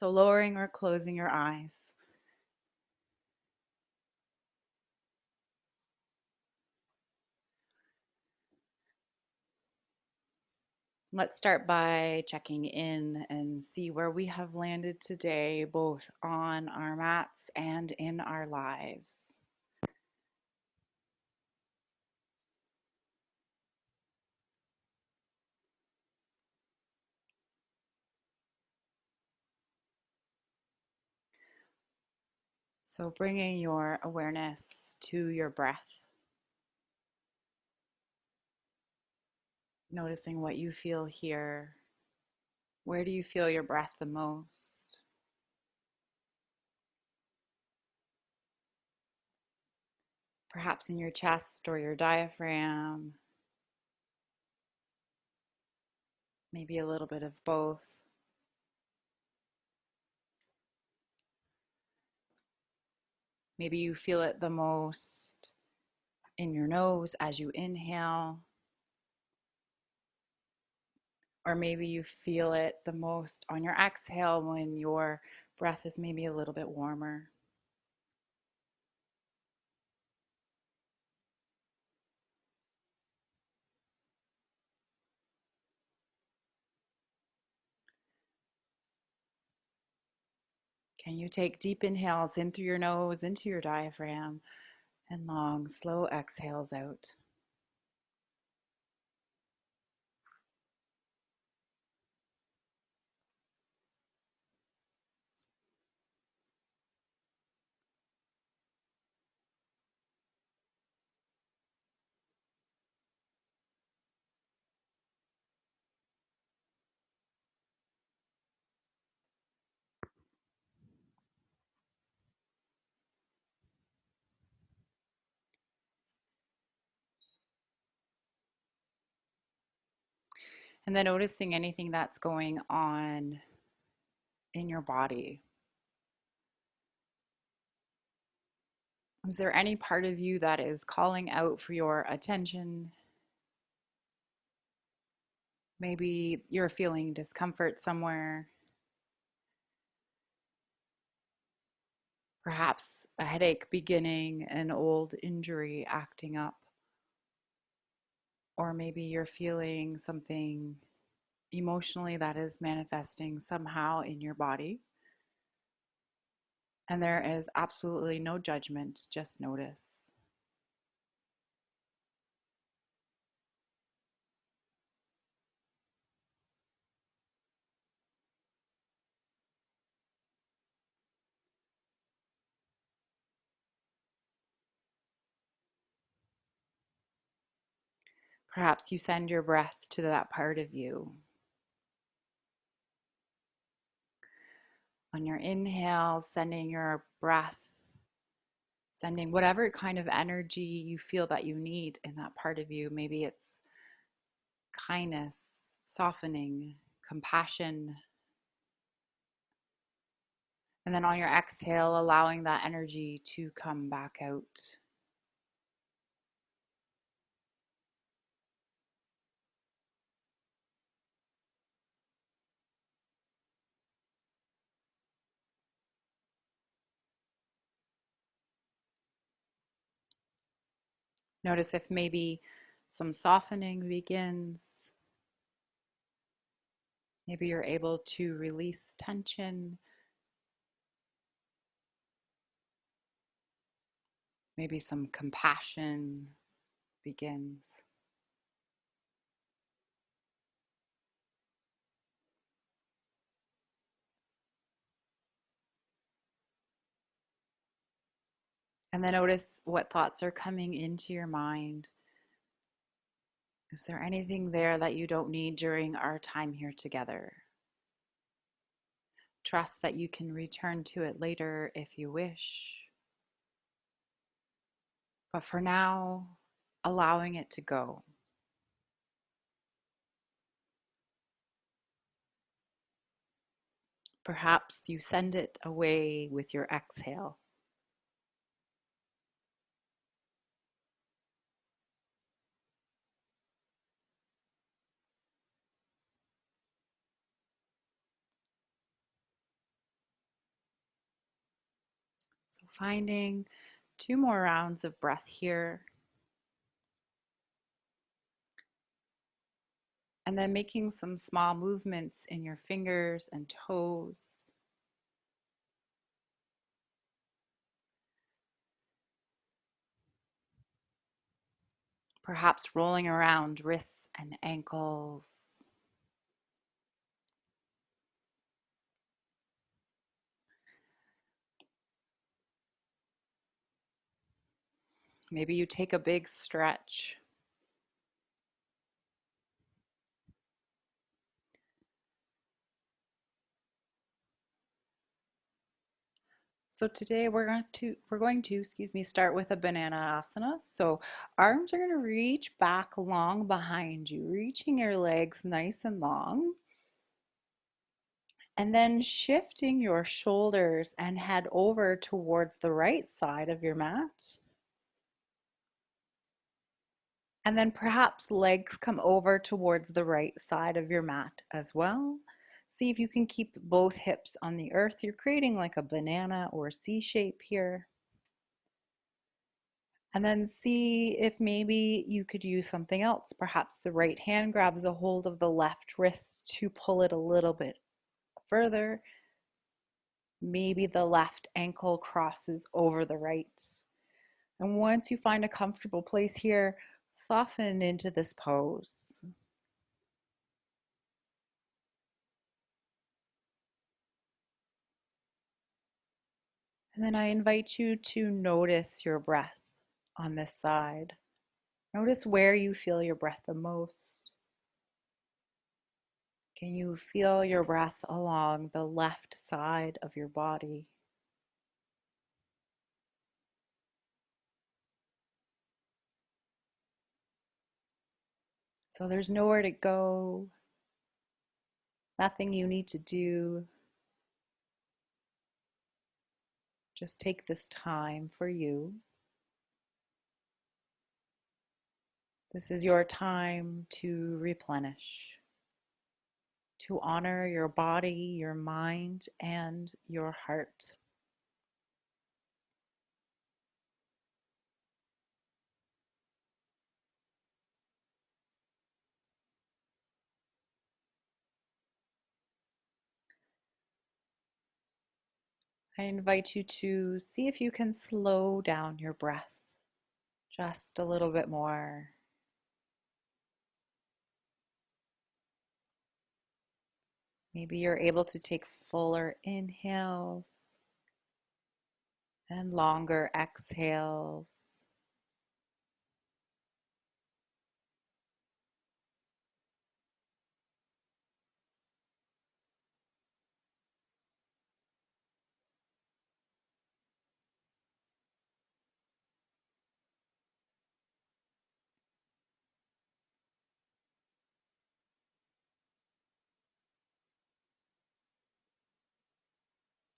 So lowering or closing your eyes. Let's start by checking in and see where we have landed today, both on our mats and in our lives. So bringing your awareness to your breath, noticing what you feel here. Where do you feel your breath the most? Perhaps in your chest or your diaphragm, maybe a little bit of both. Maybe you feel it the most in your nose as you inhale, or maybe you feel it the most on your exhale when your breath is maybe a little bit warmer. Can you take deep inhales in through your nose, into your diaphragm, and long, slow exhales out? And then noticing anything that's going on in your body. Is there any part of you that is calling out for your attention? Maybe you're feeling discomfort somewhere, perhaps a headache beginning, an old injury acting up, or maybe you're feeling something emotionally that is manifesting somehow in your body. And there is absolutely no judgment, just notice. Perhaps you send your breath to that part of you. On your inhale, sending your breath, sending whatever kind of energy you feel that you need in that part of you. Maybe it's kindness, softening, compassion. And then on your exhale, allowing that energy to come back out. Notice if maybe some softening begins. Maybe you're able to release tension. Maybe some compassion begins. And then notice what thoughts are coming into your mind. Is there anything there that you don't need during our time here together? Trust that you can return to it later if you wish. But for now, allowing it to go. Perhaps you send it away with your exhale. Finding 2 more rounds of breath here. And then making some small movements in your fingers and toes. Perhaps rolling around wrists and ankles. Maybe you take a big stretch. So today we're going to start with a banana asana. So arms are going to reach back long behind you, reaching your legs nice and long. And then shifting your shoulders and head over towards the right side of your mat. And then perhaps legs come over towards the right side of your mat as well. See if you can keep both hips on the earth. You're creating like a banana or C shape here. And then see if maybe you could use something else. Perhaps the right hand grabs a hold of the left wrist to pull it a little bit further. Maybe the left ankle crosses over the right. And once you find a comfortable place here, soften into this pose. And then I invite you to notice your breath on this side. Notice where you feel your breath the most. Can you feel your breath along the left side of your body? So there's nowhere to go, nothing you need to do. Just take this time for you. This is your time to replenish, to honor your body, your mind, and your heart. I invite you to see if you can slow down your breath just a little bit more. Maybe you're able to take fuller inhales and longer exhales.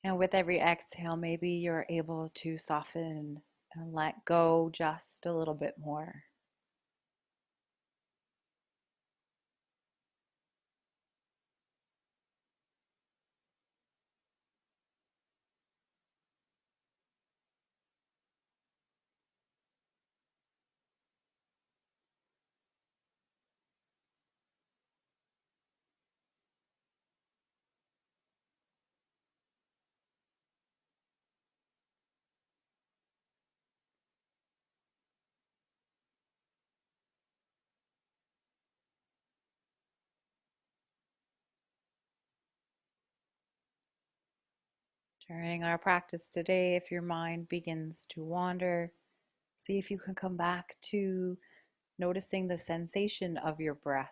And with every exhale, maybe you're able to soften and let go just a little bit more. During our practice today, if your mind begins to wander, see if you can come back to noticing the sensation of your breath.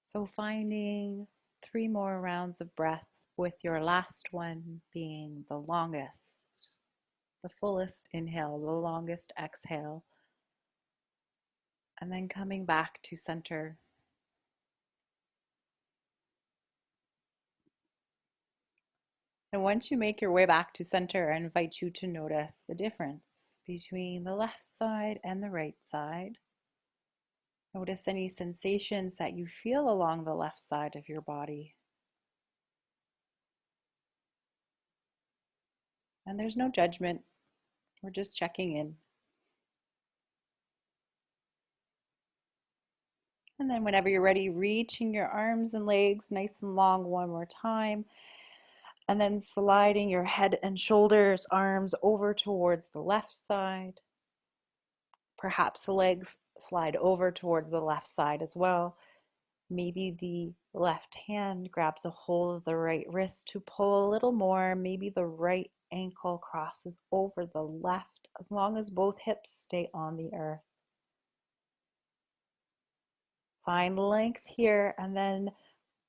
So finding 3 more rounds of breath, with your last one being the longest, the fullest inhale, the longest exhale. and then coming back to center. And once you make your way back to center, I invite you to notice the difference between the left side and the right side. Notice any sensations that you feel along the left side of your body. And there's no judgment, we're just checking in. And then whenever you're ready, reaching your arms and legs nice and long one more time. And then sliding your head and shoulders, arms over towards the left side. Perhaps the legs slide over towards the left side as well. Maybe the left hand grabs a hold of the right wrist to pull a little more. Maybe the right ankle crosses over the left, as long as both hips stay on the earth. Find length here and then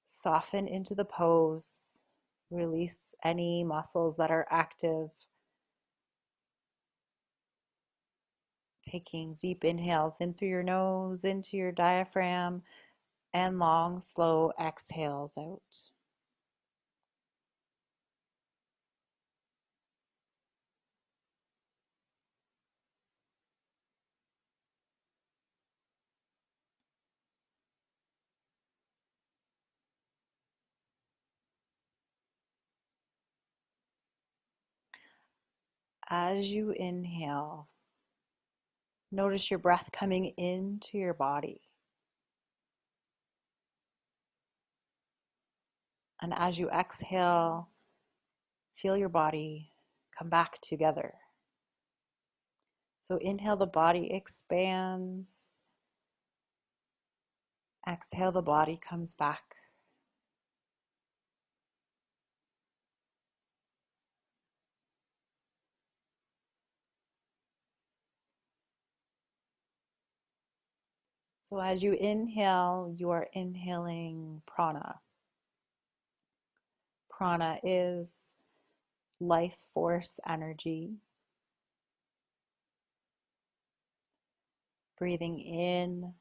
soften into the pose. Release any muscles that are active. Taking deep inhales in through your nose, into your diaphragm, and long, slow exhales out. As you inhale, notice your breath coming into your body. And as you exhale, feel your body come back together. So inhale, the body expands. Exhale, the body comes back. So as you inhale, you are inhaling prana. Prana is life force energy. Breathing in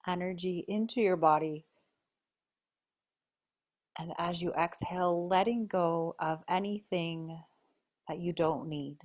energy into your body. And as you exhale, letting go of anything that you don't need.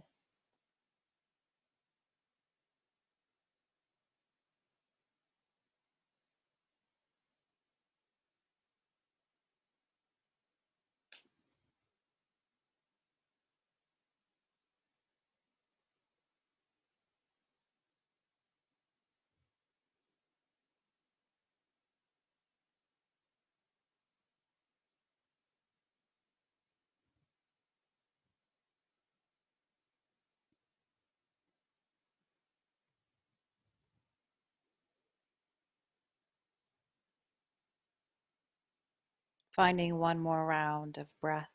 Finding one more round of breath.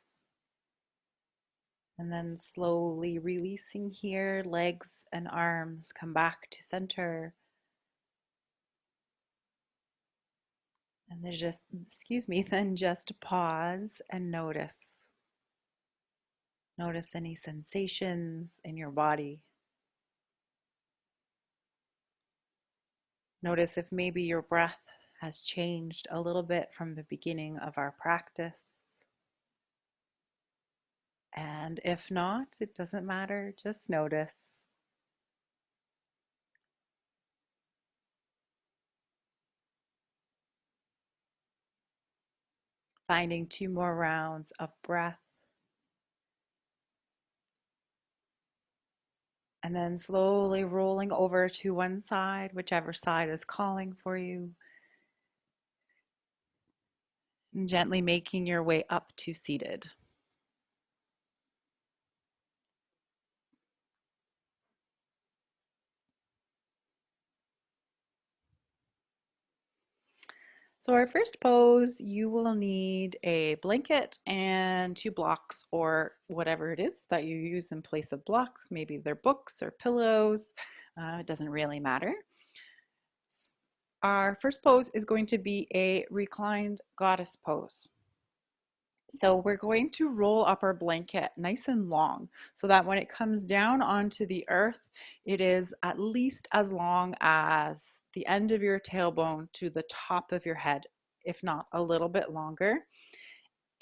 And then slowly releasing here, legs and arms come back to center. And then then just pause and notice. Notice any sensations in your body. Notice if maybe your breath has changed a little bit from the beginning of our practice. And if not, it doesn't matter, just notice. Finding 2 more rounds of breath. And then slowly rolling over to one side, whichever side is calling for you. And gently making your way up to seated. So our first pose, you will need a blanket and 2 blocks or whatever it is that you use in place of blocks. Maybe they're books or pillows. It doesn't really matter. Our first pose is going to be a reclined goddess pose. So we're going to roll up our blanket nice and long so that when it comes down onto the earth, it is at least as long as the end of your tailbone to the top of your head, if not a little bit longer.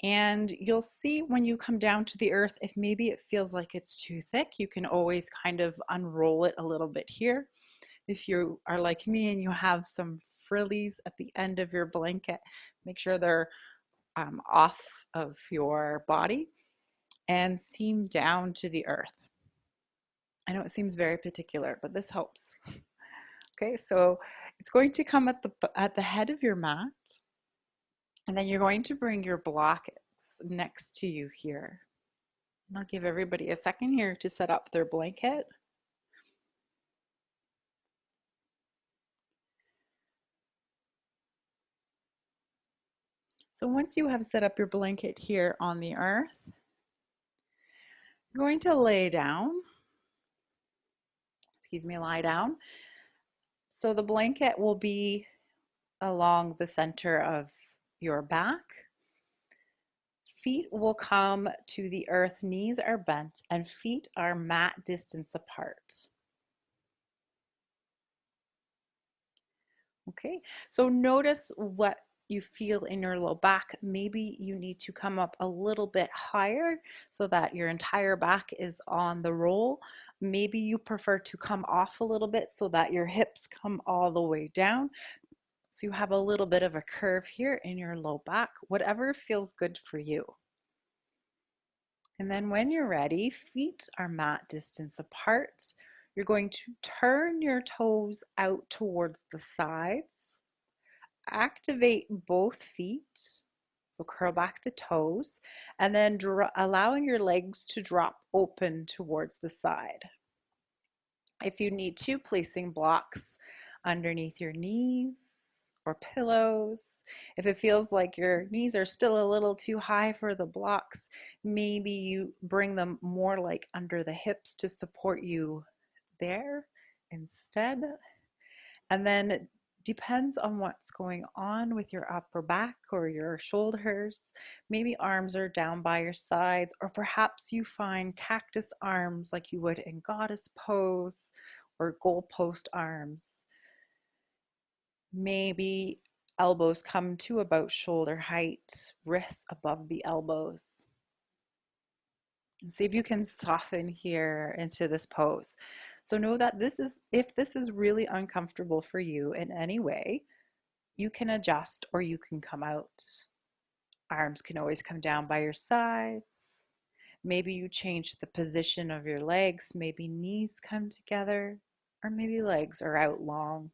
And you'll see when you come down to the earth, if maybe it feels like it's too thick, you can always kind of unroll it a little bit here. If you are like me and you have some frillies at the end of your blanket, make sure they're off of your body and seam down to the earth. I know it seems very particular, but this helps. Okay, so it's going to come at the head of your mat, and then you're going to bring your blankets next to you here. And I'll give everybody a second here to set up their blanket. So once you have set up your blanket here on the earth, you're going to lie down. So the blanket will be along the center of your back. Feet will come to the earth, knees are bent, and feet are mat distance apart. Okay, so notice what you feel in your low back. Maybe you need to come up a little bit higher so that your entire back is on the roll. Maybe you prefer to come off a little bit so that your hips come all the way down. So you have a little bit of a curve here in your low back, whatever feels good for you. And then when you're ready, feet are mat distance apart. You're going to turn your toes out towards the sides. Activate both feet. So curl back the toes and then allowing your legs to drop open towards the side. If you need to, placing blocks underneath your knees or pillows. If it feels like your knees are still a little too high for the blocks, maybe you bring them more like under the hips to support you there instead. And then it depends on what's going on with your upper back or your shoulders. Maybe arms are down by your sides, or perhaps you find cactus arms like you would in goddess pose or goalpost arms. Maybe elbows come to about shoulder height, wrists above the elbows. And see if you can soften here into this pose. So know that if this is really uncomfortable for you in any way, you can adjust or you can come out. Arms can always come down by your sides. Maybe you change the position of your legs. Maybe knees come together, or maybe legs are out long.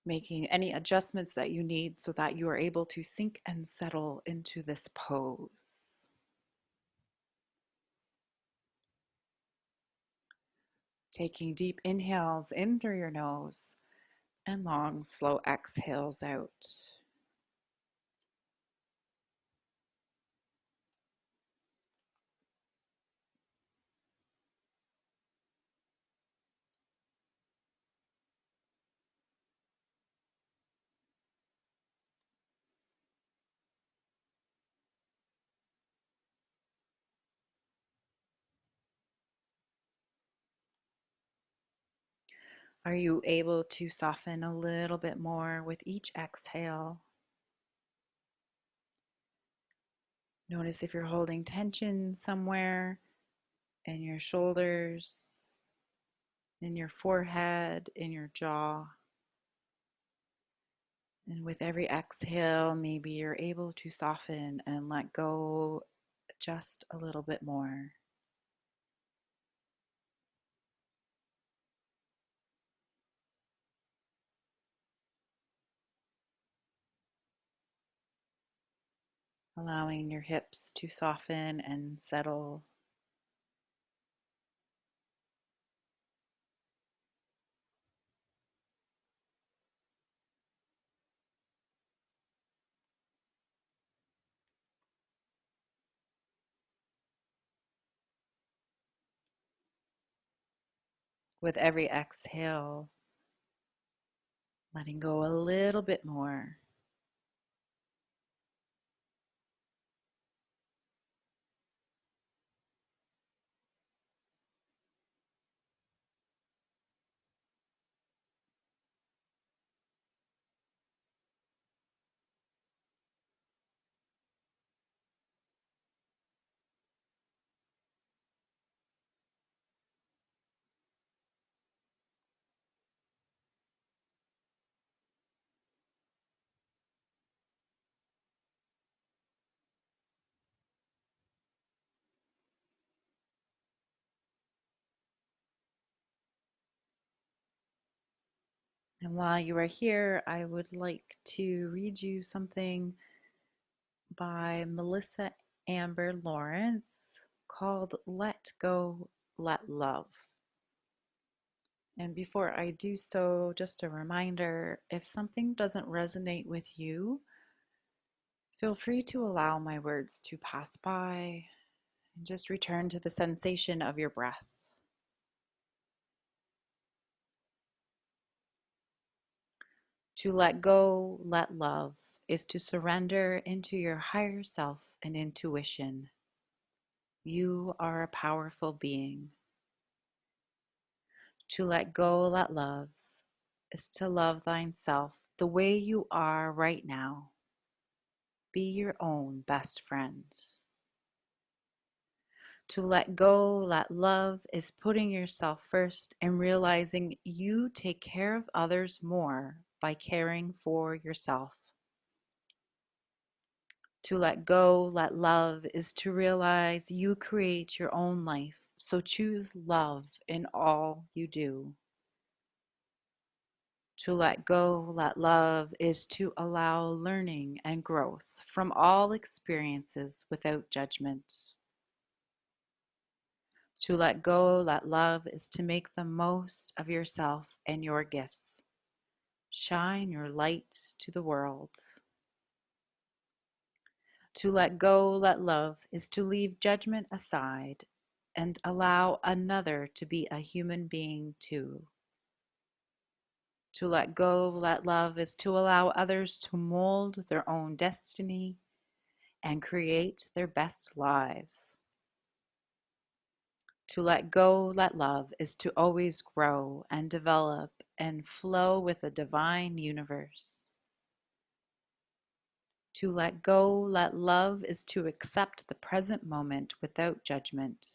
Making any adjustments that you need so that you are able to sink and settle into this pose. Taking deep inhales in through your nose and long, slow exhales out. Are you able to soften a little bit more with each exhale? Notice if you're holding tension somewhere in your shoulders, in your forehead, in your jaw. And with every exhale, maybe you're able to soften and let go just a little bit more. Allowing your hips to soften and settle. With every exhale, letting go a little bit more. And while you are here, I would like to read you something by Melissa Amber Lawrence called Let Go, Let Love. And before I do so, just a reminder, if something doesn't resonate with you, feel free to allow my words to pass by and just return to the sensation of your breath. To let go, let love is to surrender into your higher self and intuition. You are a powerful being. To let go, let love is to love thyself the way you are right now. Be your own best friend. To let go, let love is putting yourself first and realizing you take care of others more by caring for yourself. To let go, let love is to realize you create your own life, so choose love in all you do. To let go, let love is to allow learning and growth from all experiences without judgment. To let go, let love is to make the most of yourself and your gifts. Shine your light to the world. To let go, let love is to leave judgment aside and allow another to be a human being too. To let go, let love is to allow others to mold their own destiny and create their best lives. To let go, let love is to always grow and develop and flow with the divine universe. To let go, let love is to accept the present moment without judgment.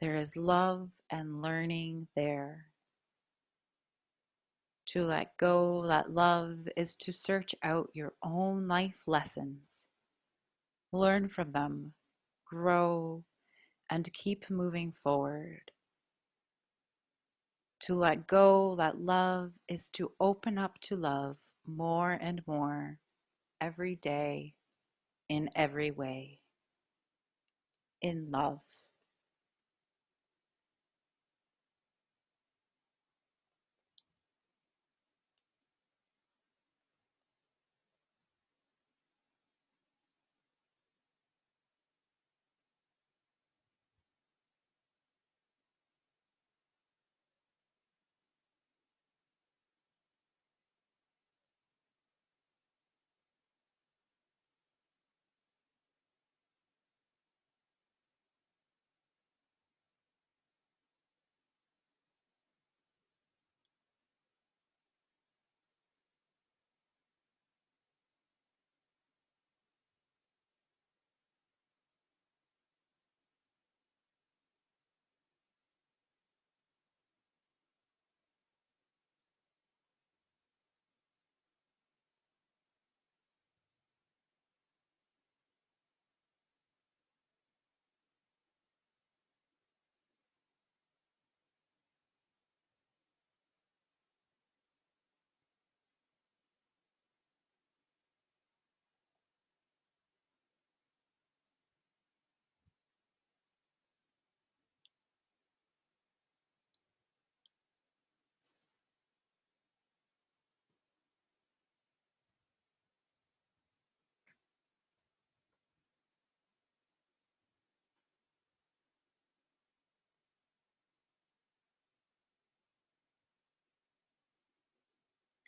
There is love and learning there. To let go, let love is to search out your own life lessons. Learn from them, grow, and keep moving forward. To let go, let love is to open up to love more and more every day, in every way, in love.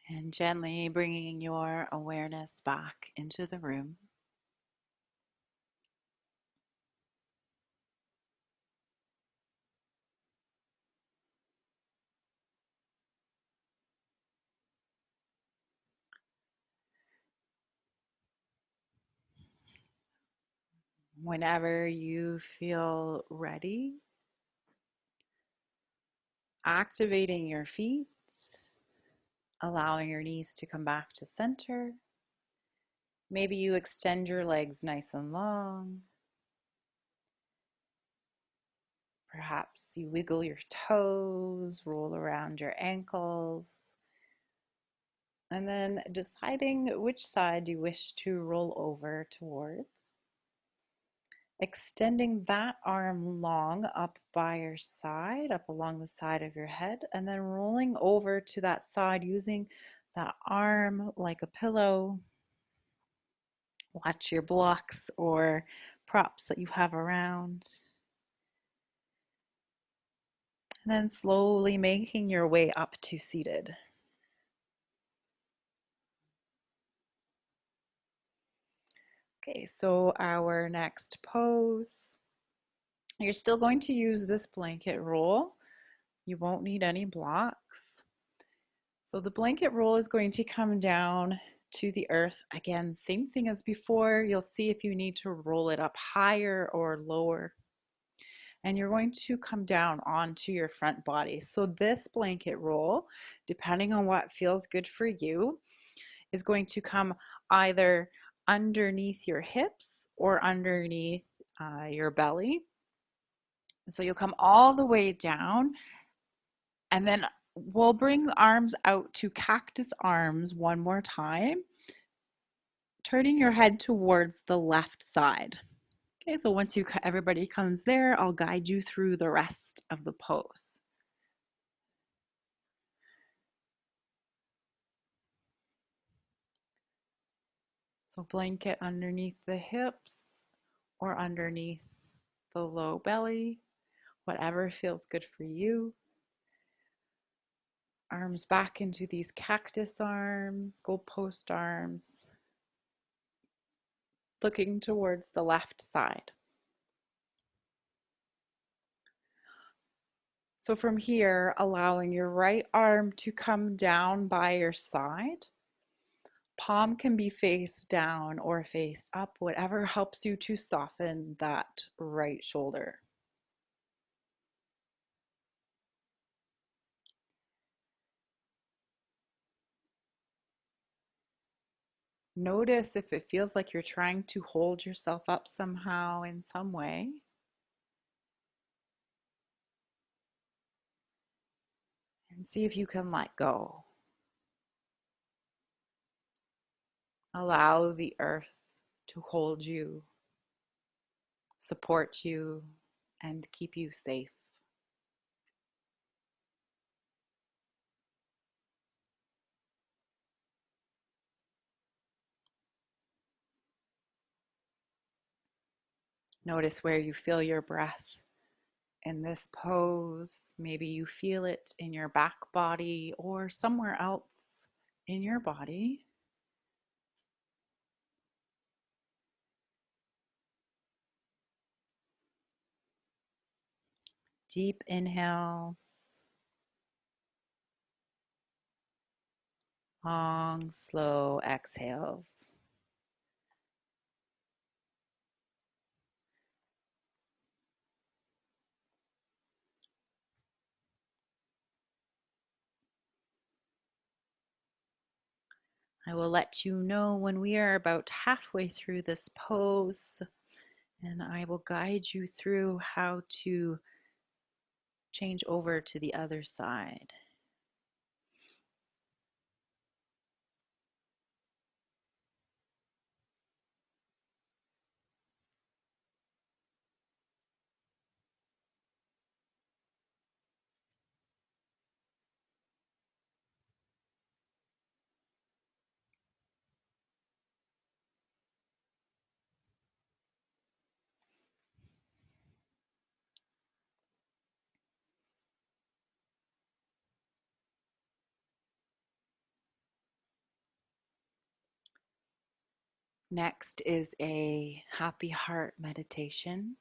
And gently bringing your awareness back into the room. Whenever you feel ready, activating your feet, allowing your knees to come back to center. Maybe you extend your legs nice and long. Perhaps you wiggle your toes, roll around your ankles, and then deciding which side you wish to roll over towards. Extending that arm long up by your side, up along the side of your head, and then rolling over to that side using that arm like a pillow. Watch your blocks or props that you have around. And then slowly making your way up to seated. Okay, so our next pose, you're still going to use this blanket roll. You won't need any blocks. So the blanket roll is going to come down to the earth. Again, same thing as before. You'll see if you need to roll it up higher or lower. And you're going to come down onto your front body. So this blanket roll, depending on what feels good for you, is going to come either underneath your hips or underneath your belly. So you'll come all the way down, and then we'll bring arms out to cactus arms one more time, turning your head towards the left side. Okay, so once everybody comes there, I'll guide you through the rest of the pose. So blanket underneath the hips or underneath the low belly, whatever feels good for you. Arms back into these cactus arms, goalpost arms, looking towards the left side. So from here, allowing your right arm to come down by your side. Palm can be face down or face up, whatever helps you to soften that right shoulder. Notice if it feels like you're trying to hold yourself up somehow in some way. And see if you can let go. Allow the earth to hold you, support you, and keep you safe. Notice where you feel your breath in this pose. Maybe you feel it in your back body or somewhere else in your body. Deep inhales, long, slow exhales. I will let you know when we are about halfway through this pose, and I will guide you through how to change over to the other side. Next is a happy heart meditation.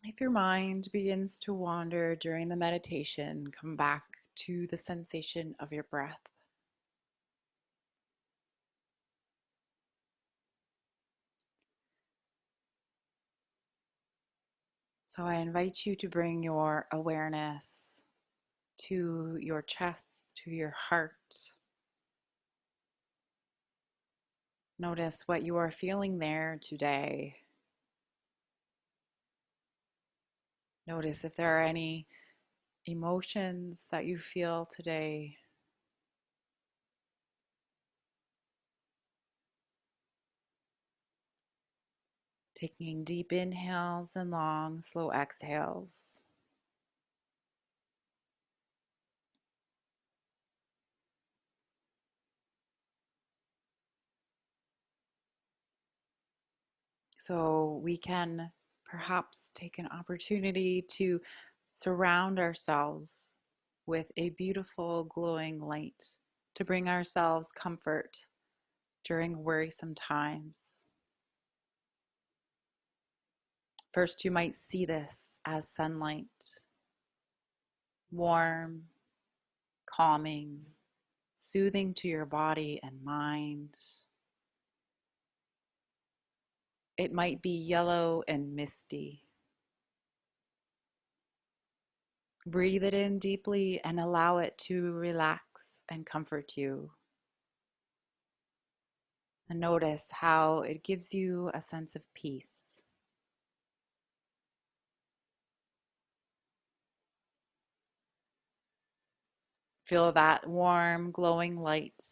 If your mind begins to wander during the meditation, come back to the sensation of your breath. So I invite you to bring your awareness to your chest, to your heart. Notice what you are feeling there today. Notice if there are any emotions that you feel today. Taking deep inhales and long, slow exhales. So we can perhaps take an opportunity to surround ourselves with a beautiful glowing light to bring ourselves comfort during worrisome times. First, you might see this as sunlight, warm, calming, soothing to your body and mind. It might be yellow and misty. Breathe it in deeply and allow it to relax and comfort you. And notice how it gives you a sense of peace. Feel that warm, glowing light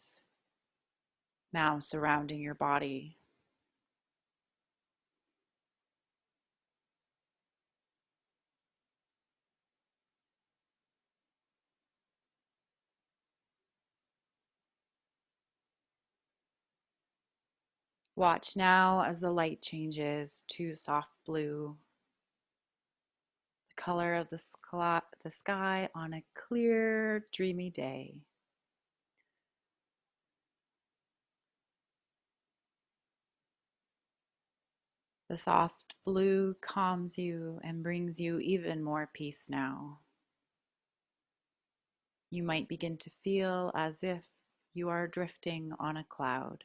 now surrounding your body. Watch now as the light changes to soft blue, the color of the sky on a clear, dreamy day. The soft blue calms you and brings you even more peace now. You might begin to feel as if you are drifting on a cloud.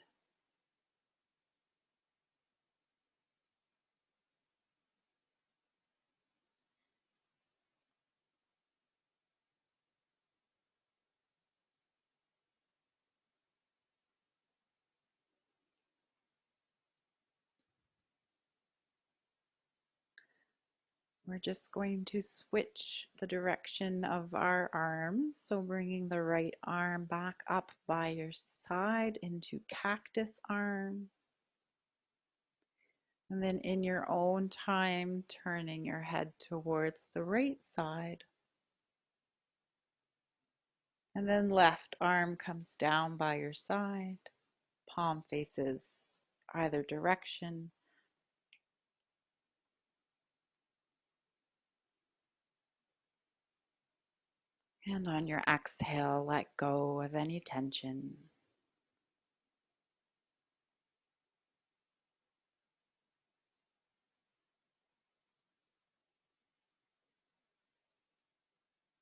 We're just going to switch the direction of our arms. So bringing the right arm back up by your side into cactus arm. And then in your own time, turning your head towards the right side. And then left arm comes down by your side. Palm faces either direction. And on your exhale, let go of any tension.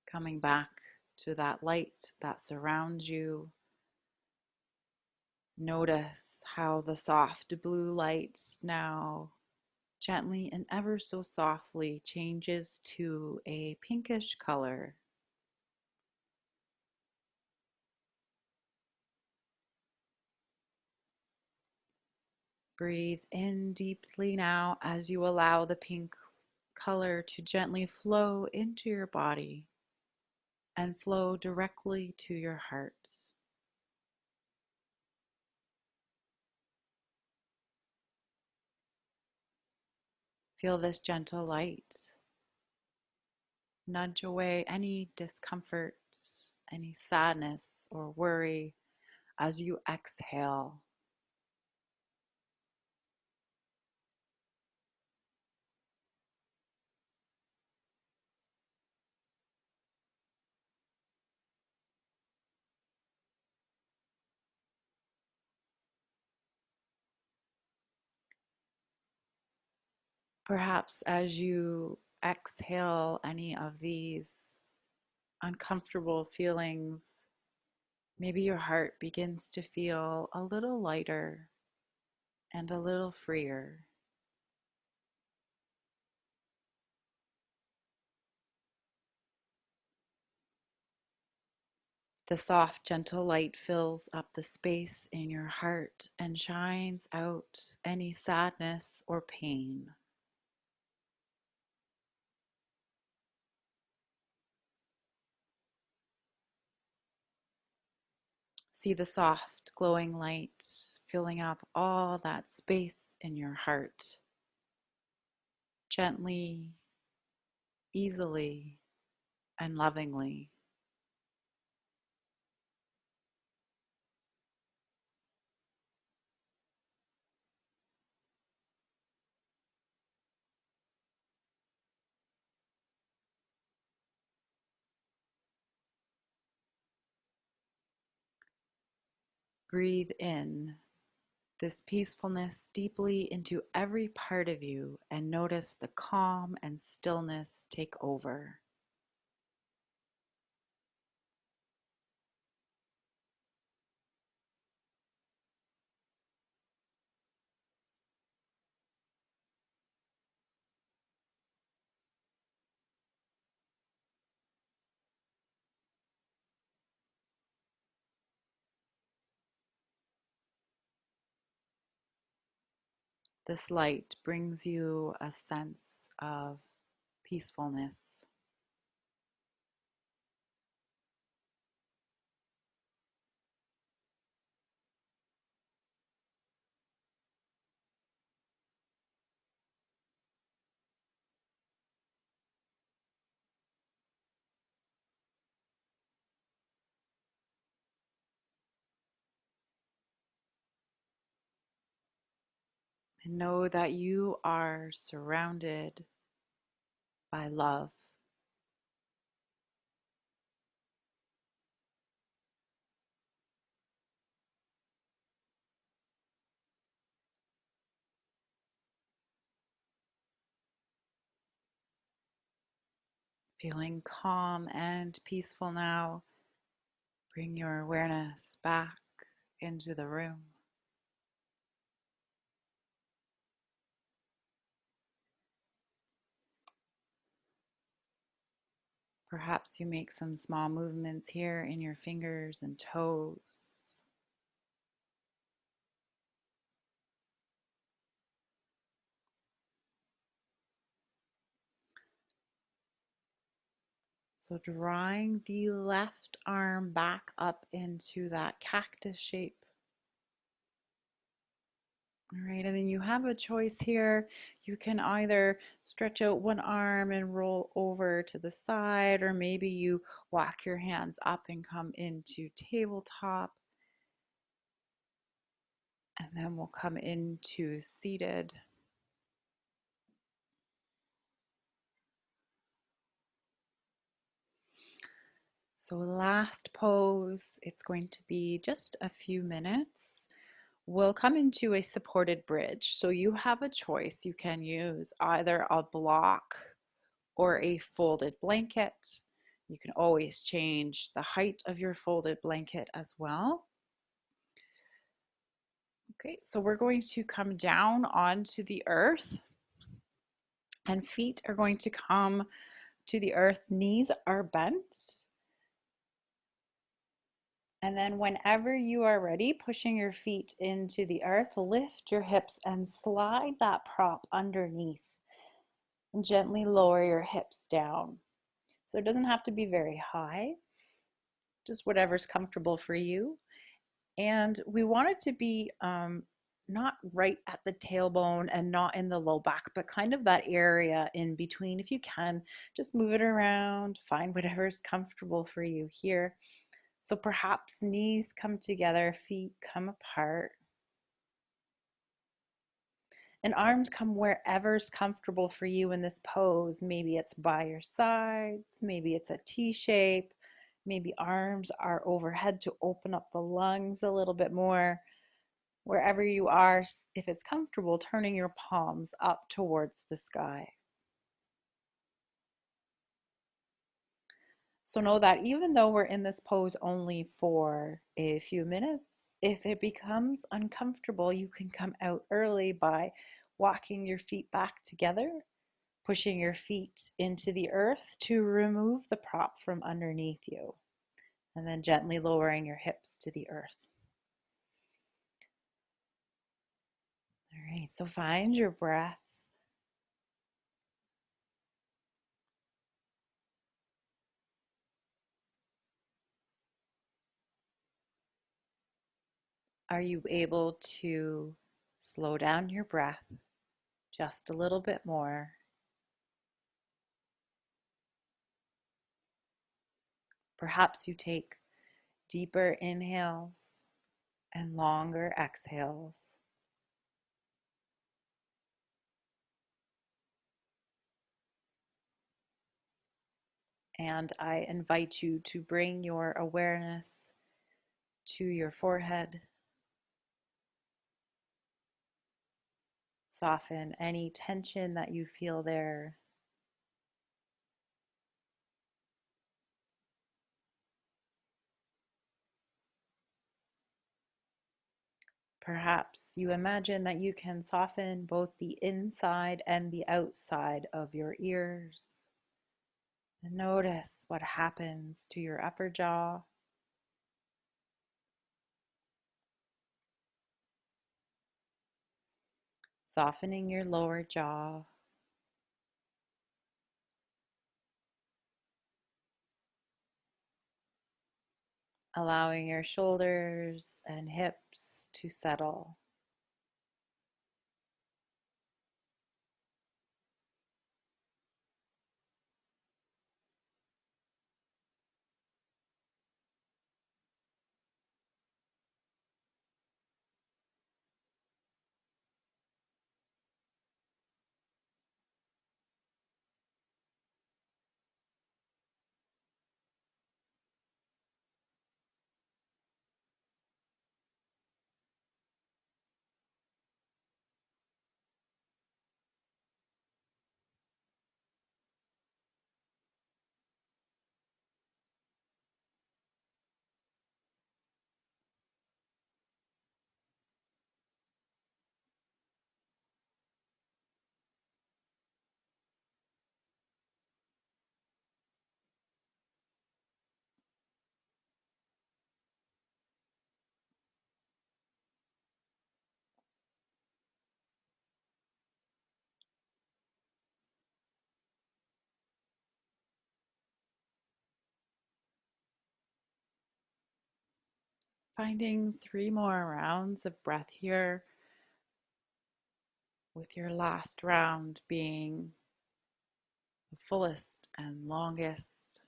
Coming back to that light that surrounds you. Notice how the soft blue light now gently and ever so softly changes to a pinkish color. Breathe in deeply now as you allow the pink color to gently flow into your body and flow directly to your heart. Feel this gentle light nudge away any discomfort, any sadness or worry as you exhale. Perhaps as you exhale any of these uncomfortable feelings, maybe your heart begins to feel a little lighter and a little freer. The soft, gentle light fills up the space in your heart and shines out any sadness or pain. See the soft, glowing light filling up all that space in your heart, gently, easily, and lovingly. Breathe in this peacefulness deeply into every part of you and notice the calm and stillness take over. This light brings you a sense of peacefulness. And know that you are surrounded by love. Feeling calm and peaceful now, bring your awareness back into the room. Perhaps you make some small movements here in your fingers and toes. So drawing the left arm back up into that cactus shape. All right, and then you have a choice here. You can either stretch out one arm and roll over to the side, or maybe you walk your hands up and come into tabletop. And then we'll come into seated. So last pose, it's going to be just a few minutes. We'll come into a supported bridge. So you have a choice. You can use either a block or a folded blanket. You can always change the height of your folded blanket as well. Okay, so we're going to come down onto the earth and feet are going to come to the earth. Knees are bent. And then whenever you are ready, pushing your feet into the earth, lift your hips and slide that prop underneath and gently lower your hips down. So it doesn't have to be very high, just whatever's comfortable for you. And we want it to be not right at the tailbone and not in the low back, but kind of that area in between. If you can, just move it around, find whatever's comfortable for you here. So perhaps knees come together, feet come apart, and arms come wherever's comfortable for you in this pose. Maybe it's by your sides, maybe it's a T shape, maybe arms are overhead to open up the lungs a little bit more. Wherever you are, if it's comfortable, turning your palms up towards the sky. So know that even though we're in this pose only for a few minutes, if it becomes uncomfortable, you can come out early by walking your feet back together, pushing your feet into the earth to remove the prop from underneath you, and then gently lowering your hips to the earth. All right, so find your breath. Are you able to slow down your breath just a little bit more? Perhaps you take deeper inhales and longer exhales. And I invite you to bring your awareness to your forehead. Soften any tension that you feel there. Perhaps you imagine that you can soften both the inside and the outside of your ears. And notice what happens to your upper jaw. Softening your lower jaw. Allowing your shoulders and hips to settle. Finding 3 more rounds of breath here, with your last round being the fullest and longest.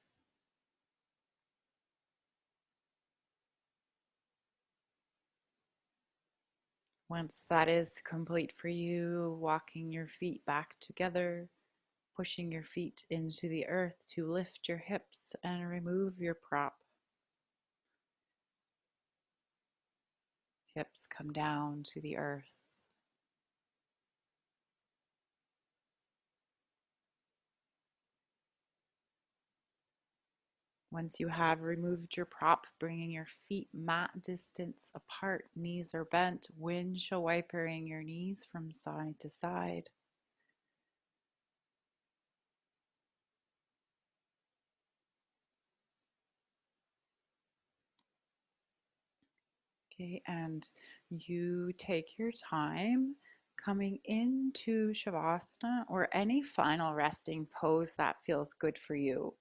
Once that is complete for you, walking your feet back together, pushing your feet into the earth to lift your hips and remove your prop. Hips come down to the earth. Once you have removed your prop, bringing your feet mat distance apart, knees are bent, windshield wipering your knees from side to side. Okay, and you take your time coming into Shavasana or any final resting pose that feels good for you.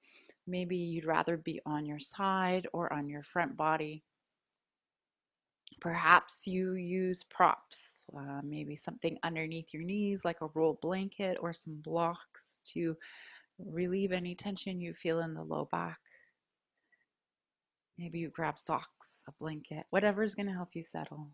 Maybe you'd rather be on your side or on your front body. Perhaps you use props, maybe something underneath your knees like a rolled blanket or some blocks to relieve any tension you feel in the low back. Maybe you grab socks, a blanket, whatever's going to help you settle.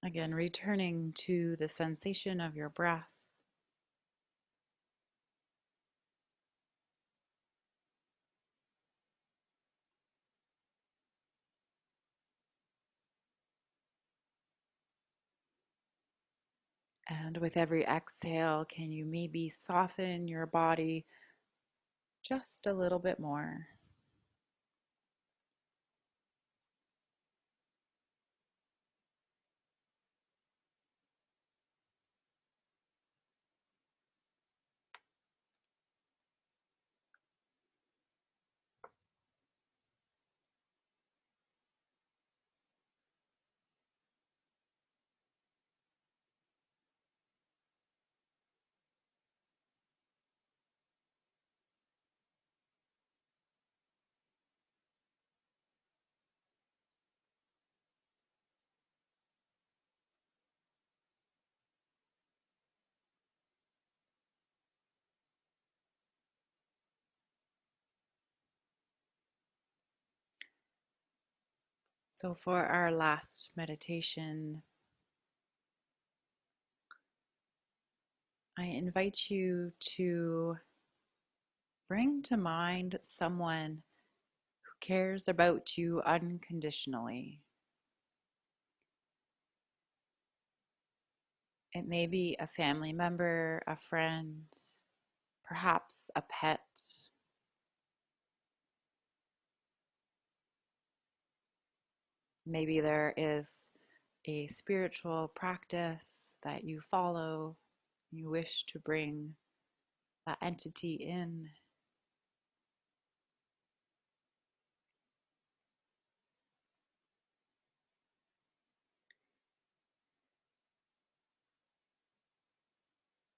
Again, returning to the sensation of your breath. And with every exhale, can you maybe soften your body just a little bit more? So, for our last meditation, I invite you to bring to mind someone who cares about you unconditionally. It may be a family member, a friend, perhaps a pet. Maybe there is a spiritual practice that you follow, you wish to bring that entity in.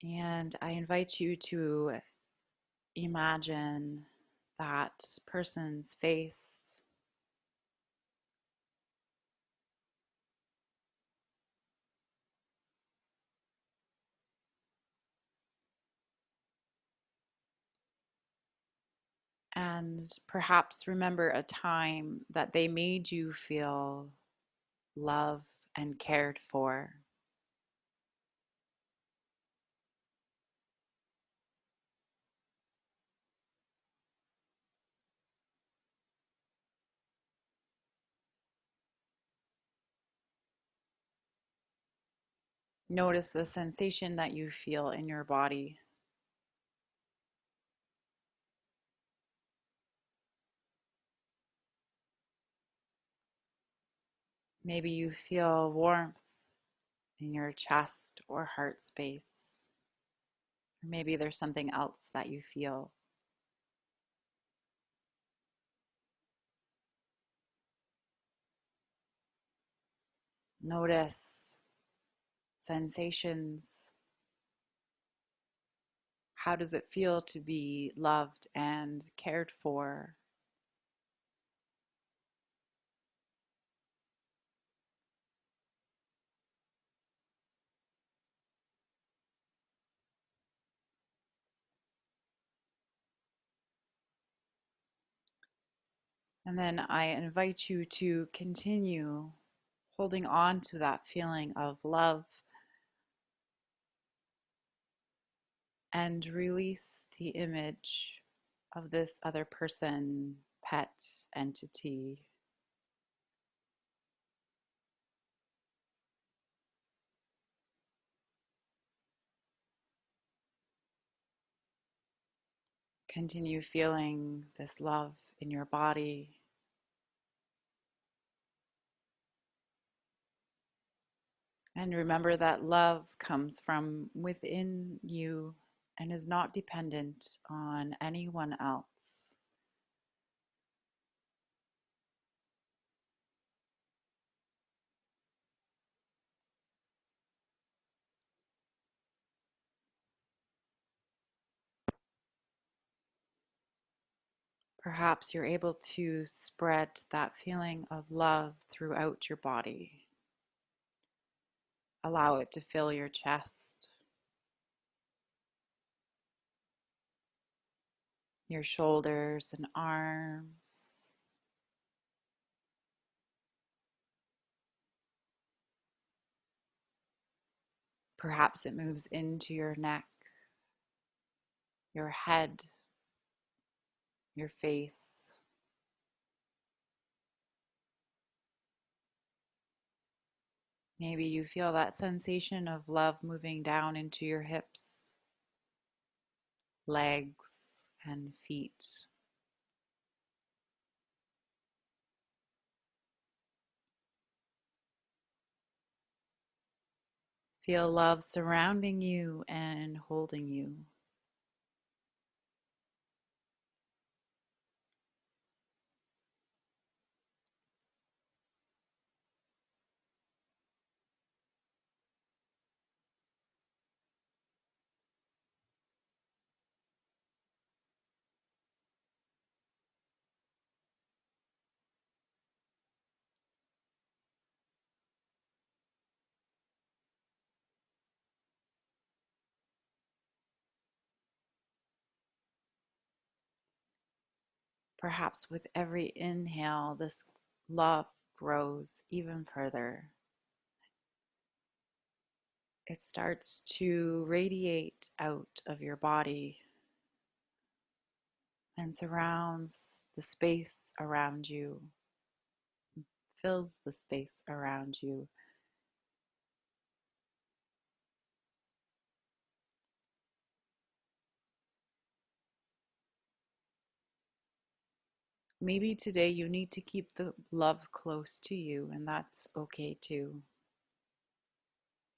And I invite you to imagine that person's face, and perhaps remember a time that they made you feel loved and cared for. Notice the sensation that you feel in your body. Maybe you feel warmth in your chest or heart space. Or maybe there's something else that you feel. Notice sensations. How does it feel to be loved and cared for? And then I invite you to continue holding on to that feeling of love and release the image of this other person, pet, entity. Continue feeling this love in your body. And remember that love comes from within you and is not dependent on anyone else. Perhaps you're able to spread that feeling of love throughout your body. Allow it to fill your chest, your shoulders and arms, Perhaps it moves into your neck, your head, your face. Maybe you feel that sensation of love moving down into your hips, legs, and feet. Feel love surrounding you and holding you. Perhaps with every inhale, this love grows even further. It starts to radiate out of your body and surrounds the space around you, fills the space around you. Maybe today you need to keep the love close to you, and that's okay too.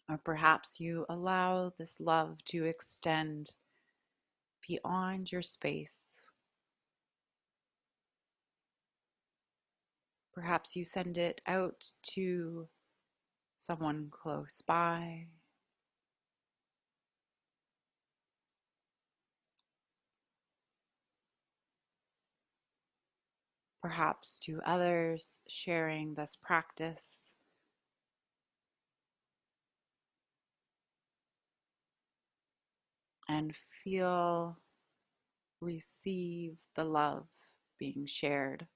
Or perhaps you allow this love to extend beyond your space. Perhaps you send it out to someone close by. Perhaps to others, sharing this practice. And feel, receive the love being shared.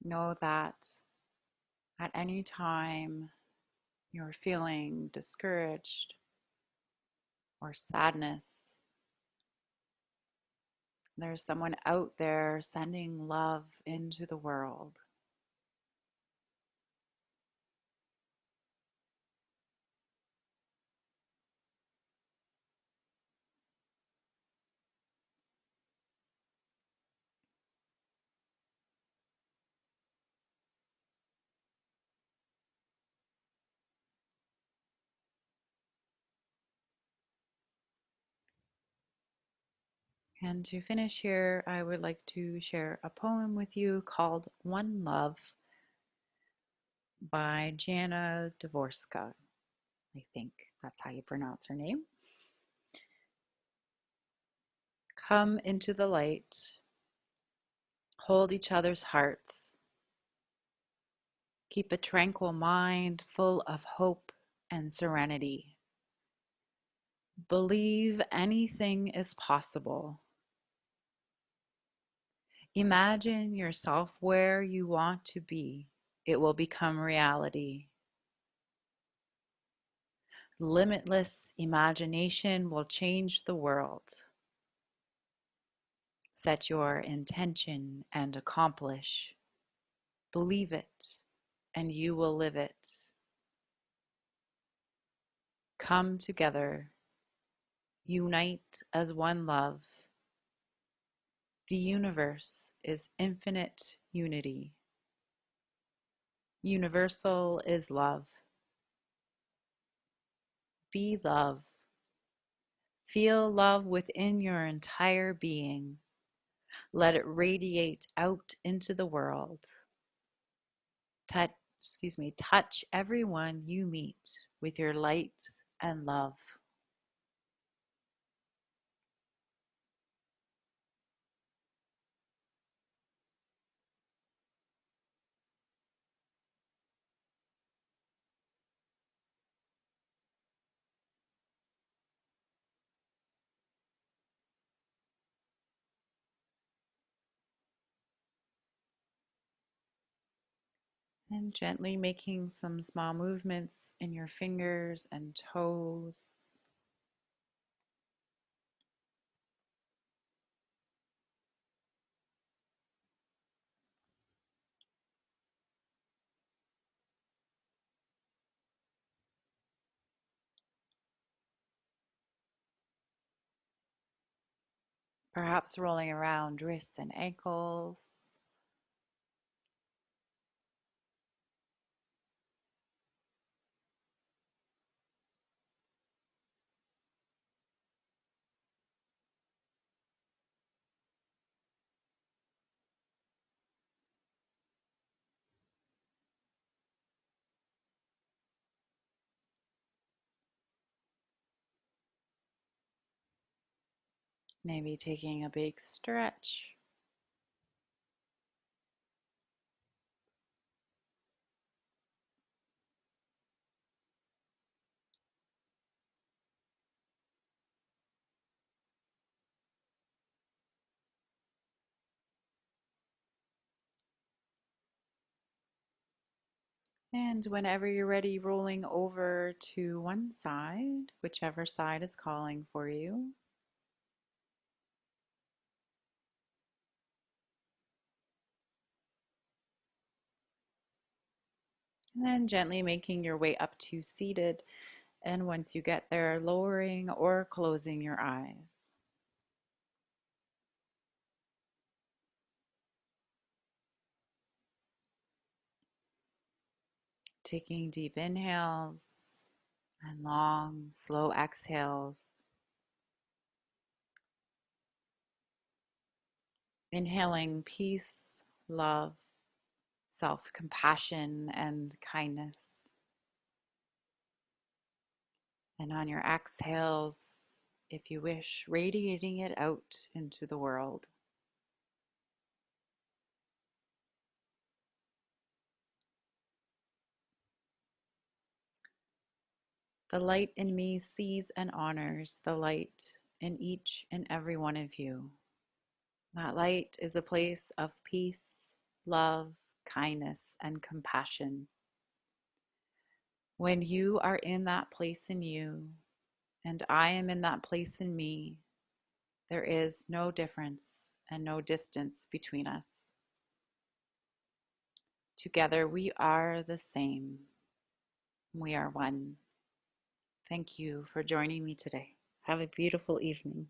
Know that at any time you're feeling discouraged or sadness, there's someone out there sending love into the world. And to finish here, I would like to share a poem with you called One Love by Jana Dvorska. I think that's how you pronounce her name. Come into the light, hold each other's hearts, keep a tranquil mind full of hope and serenity. Believe anything is possible. Imagine yourself where you want to be. It will become reality. Limitless imagination will change the world. Set your intention and accomplish. Believe it, and you will live it. Come together. Unite as one love. The universe is infinite unity. Universal is love. Be love. Feel love within your entire being. Let it radiate out into the world. Touch everyone you meet with your light and love. And gently making some small movements in your fingers and toes. Perhaps rolling around wrists and ankles. Maybe taking a big stretch. And whenever you're ready, rolling over to one side, whichever side is calling for you. And then gently making your way up to seated. And once you get there, lowering or closing your eyes. Taking deep inhales and long, slow exhales. Inhaling peace, love, self compassion, and kindness. And on your exhales, if you wish, radiating it out into the world. The light in me sees and honors the light in each and every one of you. That light is a place of peace, love, kindness, and compassion. When you are in that place in you, and I am in that place in me, there is no difference and no distance between us. Together we are the same. We are one. Thank you for joining me today. Have a beautiful evening.